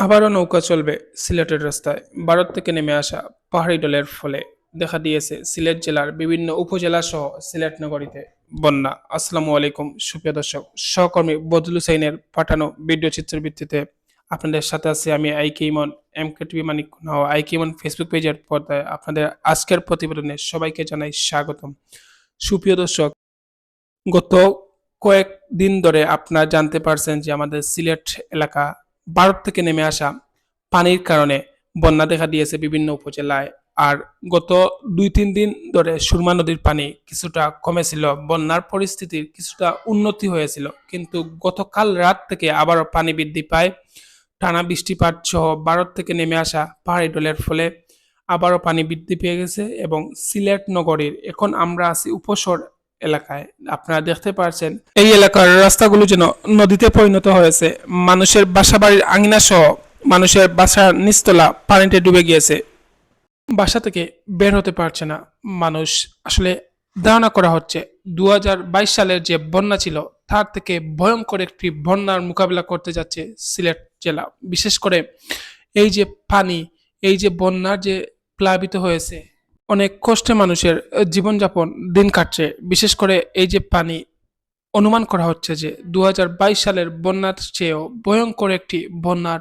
আবারও নৌকা চলবে সিলেটের রাস্তায়। ভারত থেকে নেমে আসা পাহাড়ি ঢলের ফলে দেখা দিয়েছে সিলেট জেলার বিভিন্ন উপজেলা সহ সিলেট নগরীতে বন্যা। আসসালামু আলাইকুম সুপ্রিয় দর্শক, সহকর্মী বদরুল হুসাইনের পাঠানো ভিডিও চিত্রের ভিত্তিতে আপনাদের সাথে আছি আমি আইকে ইমন। এমকে টিভি মানিক আইকে ইমন ফেসবুক পেজের পর্দায় আপনাদের আজকের প্রতিবেদনে সবাইকে জানাই স্বাগতম। সুপ্রিয় দর্শক, গত কয়েকদিন ধরে আপনারা জানতে পারছেন যে আমাদের সিলেট এলাকা ভারত থেকে নেমে আসা পানির কারণে বন্যা দেখা দিয়েছে বিভিন্ন উপজেলায়। আর গত ২-৩ দিন ধরে সুরমা নদীর পানি কিছুটা কমেছিল, বন্যার পরিস্থিতির কিছুটা উন্নতি হয়েছিল, কিন্তু গতকাল রাত থেকে আবারও পানি বৃদ্ধি পায়। টানা বৃষ্টিপাত সহ ভারত থেকে নেমে আসা পাহাড়ি ঢলের ফলে আবারও পানি বৃদ্ধি পেয়ে গেছে এবং সিলেট নগরীর এখন আমরা আছি উপসর এলাকায়। আপনারা দেখতে পাচ্ছেন এই এলাকার রাস্তাগুলো যেন নদীতে পরিণত হয়েছে। মানুষের বাসাবাড়ির আঙিনা সহ মানুষের বাসার নিচতলা পানিতে ডুবে গিয়েছে, বাসা থেকে বের হতে পারছে না মানুষ। আসলে ধারণা করা হচ্ছে ২০২২ সালের যে বন্যা ছিল তার থেকে ভয়ঙ্কর একটি বন্যার মোকাবিলা করতে যাচ্ছে সিলেট জেলা। বিশেষ করে এই যে পানি, এই যে বন্যার যে প্লাবিত হয়েছে, অনেক কষ্টে মানুষের জীবনযাপন দিন কাটছে। বিশেষ করে এই যে পানি, অনুমান করা হচ্ছে যে ২০২২ সালের বন্যার চেয়েও ভয়ঙ্কর একটি বন্যার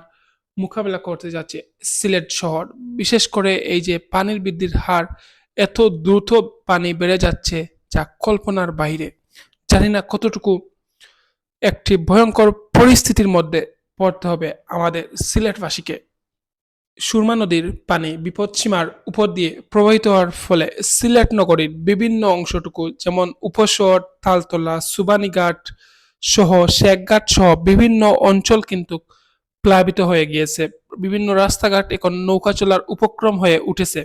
মোকাবেলা করতে যাচ্ছে সিলেট শহর। বিশেষ করে এই যে পানির বৃদ্ধির হার, এত দ্রুত পানি বেড়ে যাচ্ছে যা কল্পনার বাইরে। জানি না কতটুকু একটি ভয়ঙ্কর পরিস্থিতির মধ্যে পড়তে হবে আমাদের সিলেটবাসীকে। সুরমা নদীর পানি বিপদসীমার উপর দিয়ে প্রবাহিত হওয়ার ফলে সিলেট নগরীর বিভিন্ন অংশটুকু যেমন উপশহর, তালতলা, সুবানীঘাট সহ শেখঘাট সহ বিভিন্ন অঞ্চল কিন্তু প্লাবিত হয়ে গিয়েছে। বিভিন্ন রাস্তাঘাট এখন নৌকা চলার উপক্রম হয়ে উঠেছে।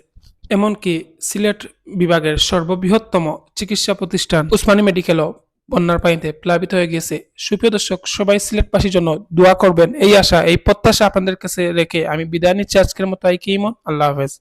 এমনকি সিলেট বিভাগের সর্ববৃহত্তম চিকিৎসা প্রতিষ্ঠান উসমানী মেডিকেলও বন্যার পানিতে প্লাবিত হয়ে গিয়েছে। সুপ্রিয় দর্শক, সবাই সিলেটবাসীর জন্য দোয়া করবেন, এই আশা এই প্রত্যাশা আপনাদের কাছে রেখে আমি বিদায় নিচ্ছি আজকের মতো। আইকি ইমন, আল্লাহ হাফেজ।